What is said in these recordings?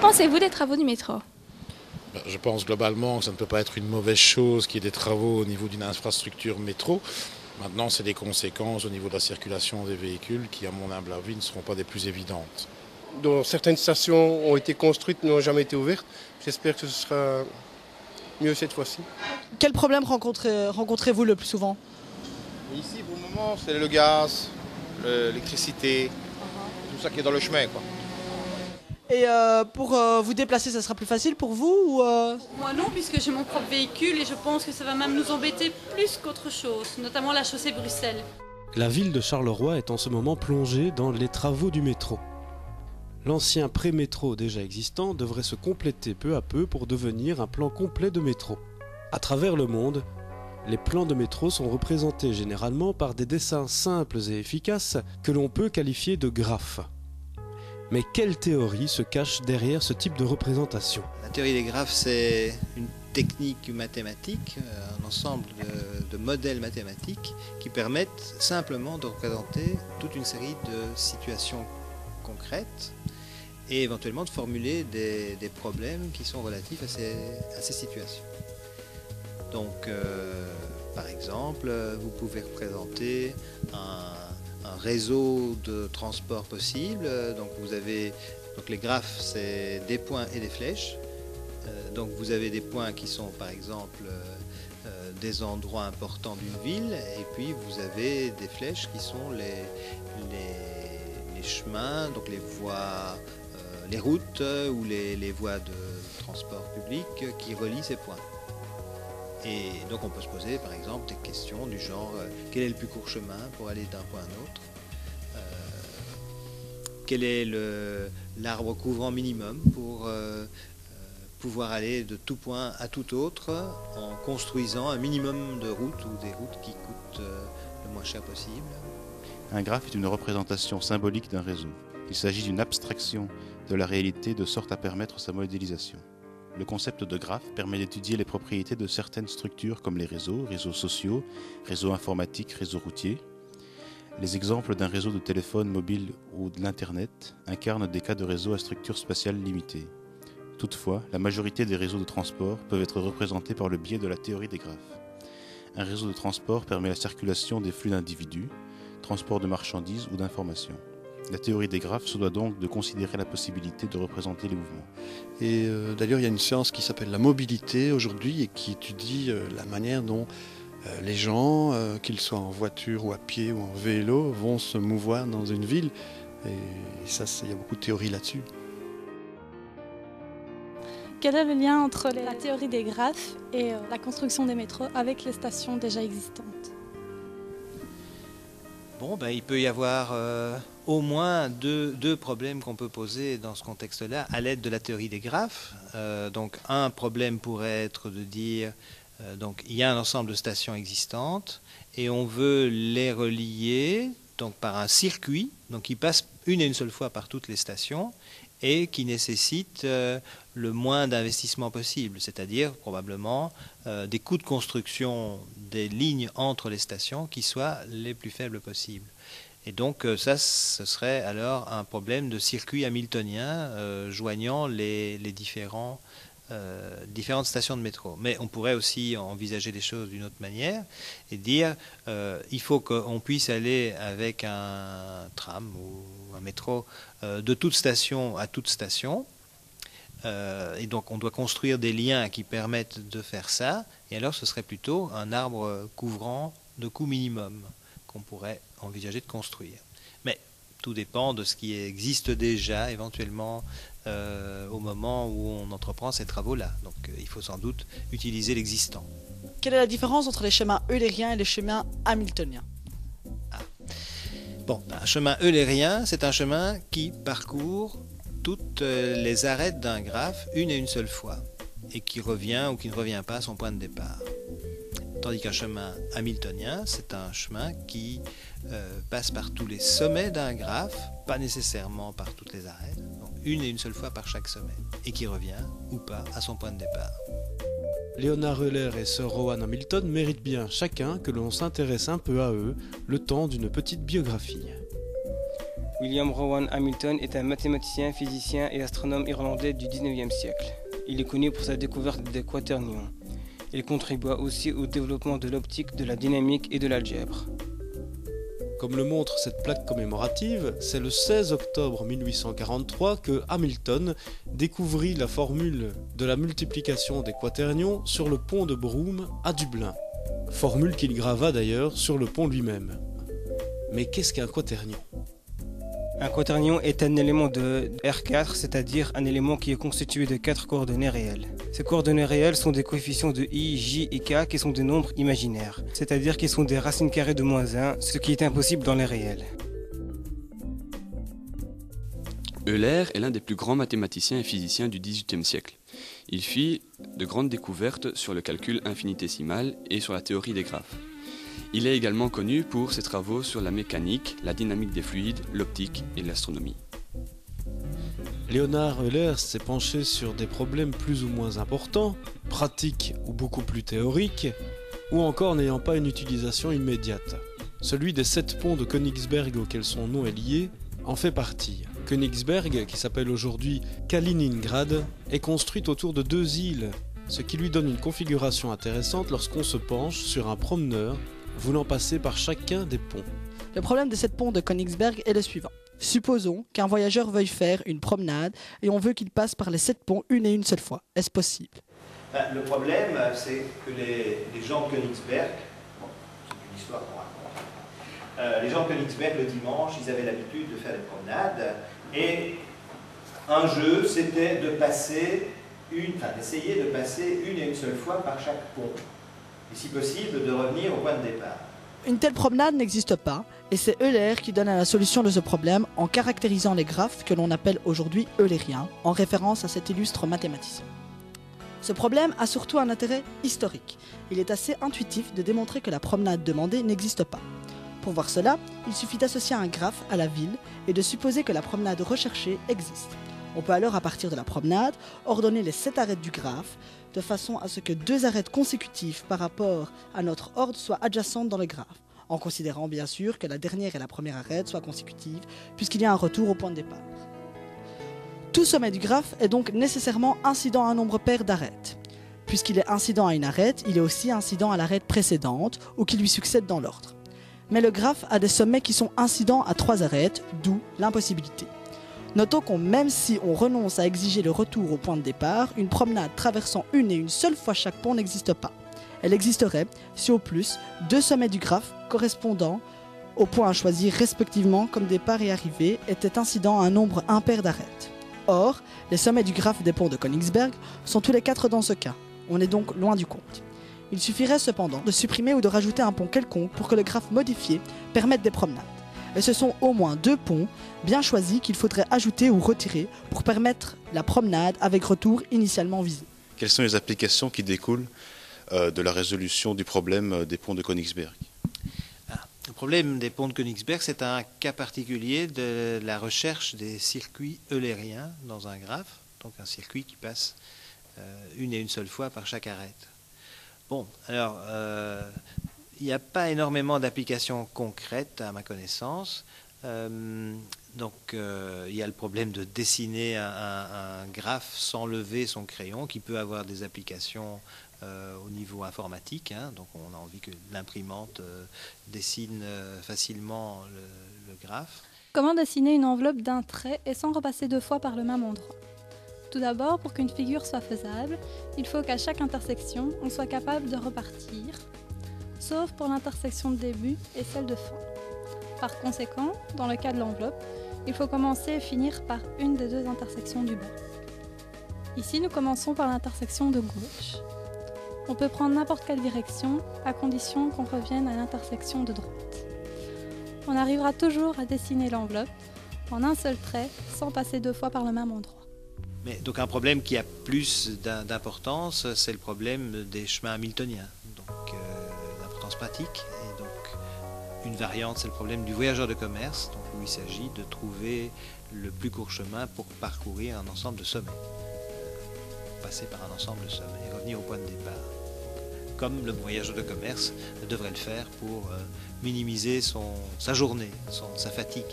pensez-vous des travaux du métro? Je pense globalement que ça ne peut pas être une mauvaise chose qu'il y ait des travaux au niveau d'une infrastructure métro. Maintenant, c'est des conséquences au niveau de la circulation des véhicules qui, à mon humble avis, ne seront pas des plus évidentes. Dont certaines stations ont été construites, n'ont jamais été ouvertes. J'espère que ce sera mieux cette fois-ci. Quel problème rencontrez-vous le plus souvent? Ici, pour le moment, c'est le gaz, l'électricité, tout ça qui est dans le chemin, quoi. Et pour vous déplacer, ça sera plus facile pour vous ou Moi non, puisque j'ai mon propre véhicule et je pense que ça va même nous embêter plus qu'autre chose, notamment la chaussée Bruxelles. La ville de Charleroi est en ce moment plongée dans les travaux du métro. L'ancien pré-métro déjà existant devrait se compléter peu à peu pour devenir un plan complet de métro. À travers le monde, les plans de métro sont représentés généralement par des dessins simples et efficaces que l'on peut qualifier de graphes. Mais quelle théorie se cache derrière ce type de représentation? La théorie des graphes, c'est une technique mathématique, un ensemble de modèles mathématiques qui permettent simplement de représenter toute une série de situations concrètes et éventuellement de formuler des problèmes qui sont relatifs à ces situations. Donc, par exemple, vous pouvez représenter un réseau de transport possible. Donc les graphes, c'est des points et des flèches. Donc vous avez des points qui sont par exemple des endroits importants d'une ville, et puis vous avez des flèches qui sont les chemins, donc les voies, les routes ou les voies de transport public qui relient ces points. Et donc on peut se poser par exemple des questions du genre quel est le plus court chemin pour aller d'un point à un autre, quel est l'arbre couvrant minimum pour pouvoir aller de tout point à tout autre en construisant un minimum de routes ou des routes qui coûtent le moins cher possible. Un graphe est une représentation symbolique d'un réseau. Il s'agit d'une abstraction de la réalité de sorte à permettre sa modélisation. Le concept de graphe permet d'étudier les propriétés de certaines structures comme les réseaux sociaux, réseaux informatiques, réseaux routiers. Les exemples d'un réseau de téléphone mobile ou de l'Internet incarnent des cas de réseaux à structure spatiale limitée. Toutefois, la majorité des réseaux de transport peuvent être représentés par le biais de la théorie des graphes. Un réseau de transport permet la circulation des flux d'individus, transport de marchandises ou d'informations. La théorie des graphes se doit donc de considérer la possibilité de représenter les mouvements. Et d'ailleurs, il y a une science qui s'appelle la mobilité aujourd'hui et qui étudie la manière dont les gens, qu'ils soient en voiture ou à pied ou en vélo, vont se mouvoir dans une ville. Et ça, il y a beaucoup de théories là-dessus. Quel est le lien entre la théorie des graphes et la construction des métros avec les stations déjà existantes? Bon, il peut y avoir au moins deux problèmes qu'on peut poser dans ce contexte-là à l'aide de la théorie des graphes. Donc un problème pourrait être de dire donc il y a un ensemble de stations existantes et on veut les relier donc par un circuit donc qui passe une et une seule fois par toutes les stations et qui nécessite le moins d'investissement possible, c'est-à-dire probablement des coûts de construction des lignes entre les stations qui soient les plus faibles possibles. Et donc ça, ce serait alors un problème de circuit hamiltonien joignant les différentes stations de métro. Mais on pourrait aussi envisager les choses d'une autre manière et dire il faut qu'on puisse aller avec un tram ou un métro de toute station à toute station. Et donc on doit construire des liens qui permettent de faire ça. Et alors ce serait plutôt un arbre couvrant de coût minimum qu'on pourrait envisager de construire. Mais tout dépend de ce qui existe déjà éventuellement au moment où on entreprend ces travaux-là. Donc il faut sans doute utiliser l'existant. Quelle est la différence entre les chemins eulériens et les chemins hamiltoniens? Bon, un chemin eulérien, c'est un chemin qui parcourt toutes les arêtes d'un graphe une et une seule fois et qui revient ou qui ne revient pas à son point de départ. Tandis qu'un chemin hamiltonien, c'est un chemin qui passe par tous les sommets d'un graphe, pas nécessairement par toutes les arêtes, donc une et une seule fois par chaque sommet, et qui revient ou pas à son point de départ. Leonhard Euler et Sir Rowan Hamilton méritent bien chacun que l'on s'intéresse un peu à eux le temps d'une petite biographie. William Rowan Hamilton est un mathématicien, physicien et astronome irlandais du 19e siècle. Il est connu pour sa découverte des quaternions. Il contribua aussi au développement de l'optique, de la dynamique et de l'algèbre. Comme le montre cette plaque commémorative, c'est le 16 octobre 1843 que Hamilton découvrit la formule de la multiplication des quaternions sur le pont de Broome à Dublin. Formule qu'il grava d'ailleurs sur le pont lui-même. Mais qu'est-ce qu'un quaternion ? Un quaternion est un élément de R4, c'est-à-dire un élément qui est constitué de 4 coordonnées réelles. Ces coordonnées réelles sont des coefficients de i, j et k qui sont des nombres imaginaires, c'est-à-dire qu'ils sont des racines carrées de -1, ce qui est impossible dans les réels. Euler est l'un des plus grands mathématiciens et physiciens du XVIIIe siècle. Il fit de grandes découvertes sur le calcul infinitésimal et sur la théorie des graphes. Il est également connu pour ses travaux sur la mécanique, la dynamique des fluides, l'optique et l'astronomie. Leonhard Euler s'est penché sur des problèmes plus ou moins importants, pratiques ou beaucoup plus théoriques, ou encore n'ayant pas une utilisation immédiate. Celui des 7 ponts de Königsberg auxquels son nom est lié en fait partie. Königsberg, qui s'appelle aujourd'hui Kaliningrad, est construite autour de 2 îles, ce qui lui donne une configuration intéressante lorsqu'on se penche sur un promeneur voulant passer par chacun des ponts. Le problème des 7 ponts de Königsberg est le suivant. Supposons qu'un voyageur veuille faire une promenade et on veut qu'il passe par les 7 ponts une et une seule fois. Est-ce possible ? Le problème, c'est que les gens de Königsberg, c'est une histoire qu'on raconte, les gens de Königsberg le dimanche, ils avaient l'habitude de faire des promenades et un jeu, c'était d'essayer de passer une et une seule fois par chaque pont. Et si possible, de revenir au point de départ. Une telle promenade n'existe pas, et c'est Euler qui donne la solution de ce problème en caractérisant les graphes que l'on appelle aujourd'hui eulériens, en référence à cet illustre mathématicien. Ce problème a surtout un intérêt historique. Il est assez intuitif de démontrer que la promenade demandée n'existe pas. Pour voir cela, il suffit d'associer un graphe à la ville et de supposer que la promenade recherchée existe. On peut alors, à partir de la promenade, ordonner les 7 arêtes du graphe, de façon à ce que 2 arêtes consécutives par rapport à notre ordre soient adjacentes dans le graphe, en considérant bien sûr que la dernière et la première arête soient consécutives, puisqu'il y a un retour au point de départ. Tout sommet du graphe est donc nécessairement incident à un nombre pair d'arêtes. Puisqu'il est incident à une arête, il est aussi incident à l'arête précédente, ou qui lui succède dans l'ordre. Mais le graphe a des sommets qui sont incidents à 3 arêtes, d'où l'impossibilité. Notons qu'on même si on renonce à exiger le retour au point de départ, une promenade traversant une et une seule fois chaque pont n'existe pas. Elle existerait si au plus 2 sommets du graphe correspondant aux points à choisir respectivement comme départ et arrivée étaient incidents à un nombre impair d'arêtes. Or, les sommets du graphe des ponts de Königsberg sont tous les 4 dans ce cas. On est donc loin du compte. Il suffirait cependant de supprimer ou de rajouter un pont quelconque pour que le graphe modifié permette des promenades. Et ce sont au moins 2 ponts bien choisis qu'il faudrait ajouter ou retirer pour permettre la promenade avec retour initialement visé. Quelles sont les applications qui découlent de la résolution du problème des ponts de Königsberg ? Le problème des ponts de Königsberg, c'est un cas particulier de la recherche des circuits eulériens dans un graphe, donc un circuit qui passe une et une seule fois par chaque arête. Bon, alors, il n'y a pas énormément d'applications concrètes à ma connaissance. Donc, il y a le problème de dessiner un graphe sans lever son crayon, qui peut avoir des applications au niveau informatique. Donc, on a envie que l'imprimante dessine facilement le graphe. Comment dessiner une enveloppe d'un trait et sans repasser 2 fois par le même endroit ? Tout d'abord, pour qu'une figure soit faisable, il faut qu'à chaque intersection, on soit capable de repartir, sauf pour l'intersection de début et celle de fin. Par conséquent, dans le cas de l'enveloppe, il faut commencer et finir par une des 2 intersections du bas. Ici, nous commençons par l'intersection de gauche. On peut prendre n'importe quelle direction, à condition qu'on revienne à l'intersection de droite. On arrivera toujours à dessiner l'enveloppe en un seul trait, sans passer 2 fois par le même endroit. Mais donc un problème qui a plus d'importance, c'est le problème des chemins hamiltoniens, donc d'importance pratique. Et donc une variante, c'est le problème du voyageur de commerce, donc où il s'agit de trouver le plus court chemin pour parcourir un ensemble de sommets, passer par un ensemble de sommets et revenir au point de départ. Donc, comme le voyageur de commerce devrait le faire pour minimiser sa journée, sa fatigue.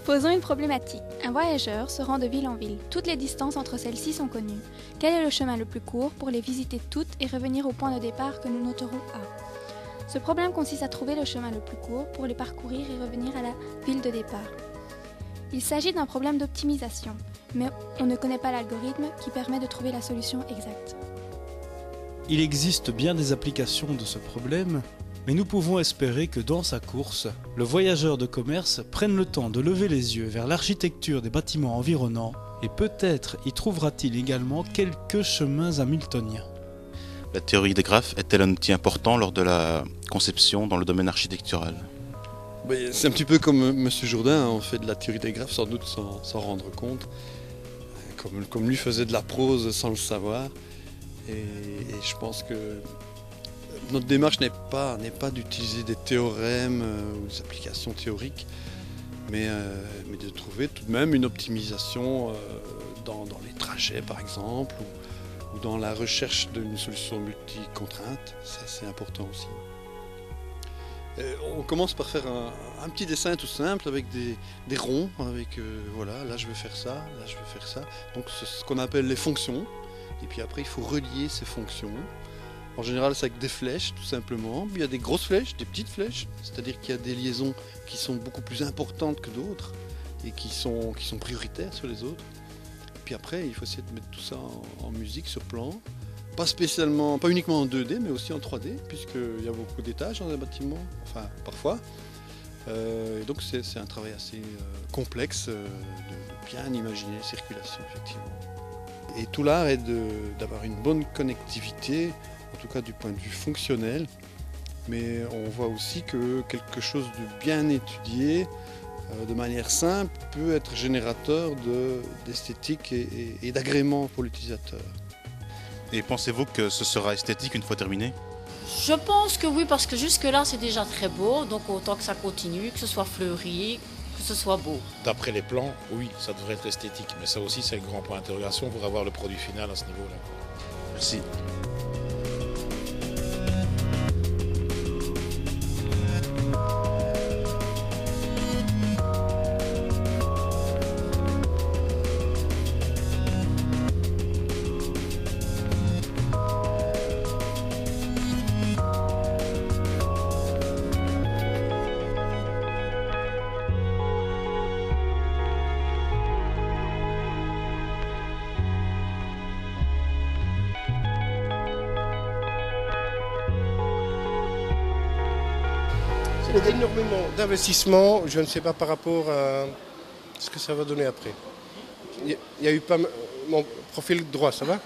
Posons une problématique. Un voyageur se rend de ville en ville. Toutes les distances entre celles-ci sont connues. Quel est le chemin le plus court pour les visiter toutes et revenir au point de départ que nous noterons A? Ce problème consiste à trouver le chemin le plus court pour les parcourir et revenir à la ville de départ. Il s'agit d'un problème d'optimisation, mais on ne connaît pas l'algorithme qui permet de trouver la solution exacte. Il existe bien des applications de ce problème, mais nous pouvons espérer que dans sa course, le voyageur de commerce prenne le temps de lever les yeux vers l'architecture des bâtiments environnants et peut-être y trouvera-t-il également quelques chemins hamiltoniens. La théorie des graphes est-elle un outil important lors de la conception dans le domaine architectural? C'est un petit peu comme M. Jourdain, on fait de la théorie des graphes sans doute sans rendre compte, comme lui faisait de la prose sans le savoir. Et je pense que notre démarche n'est pas d'utiliser des théorèmes ou des applications théoriques, mais de trouver tout de même une optimisation dans les trajets par exemple, ou dans la recherche d'une solution multi-contrainte. Ça, c'est important aussi. On commence par faire un petit dessin tout simple avec des ronds, avec voilà, là je veux faire ça, là je veux faire ça. Donc c'est ce qu'on appelle les fonctions. Et puis après il faut relier ces fonctions. En général c'est avec des flèches tout simplement. Puis il y a des grosses flèches, des petites flèches, c'est-à-dire qu'il y a des liaisons qui sont beaucoup plus importantes que d'autres et qui sont prioritaires sur les autres. Puis après il faut essayer de mettre tout ça en musique sur plan. Pas uniquement en 2D, mais aussi en 3D, puisqu'il y a beaucoup d'étages dans un bâtiment, enfin parfois. Et donc c'est un travail assez complexe de bien imaginer les circulations, effectivement. Et tout l'art est d'avoir une bonne connectivité, en tout cas du point de vue fonctionnel, mais on voit aussi que quelque chose de bien étudié, de manière simple, peut être générateur d'esthétique et d'agrément pour l'utilisateur. Et pensez-vous que ce sera esthétique une fois terminé? Je pense que oui, parce que jusque-là c'est déjà très beau, donc autant que ça continue, que ce soit fleuri, que ce soit beau. D'après les plans, oui, ça devrait être esthétique, mais ça aussi c'est le grand point d'interrogation pour avoir le produit final à ce niveau-là. Merci. C'est énormément d'investissement, je ne sais pas par rapport à ce que ça va donner après. Il y a eu pas mon profil droit, ça va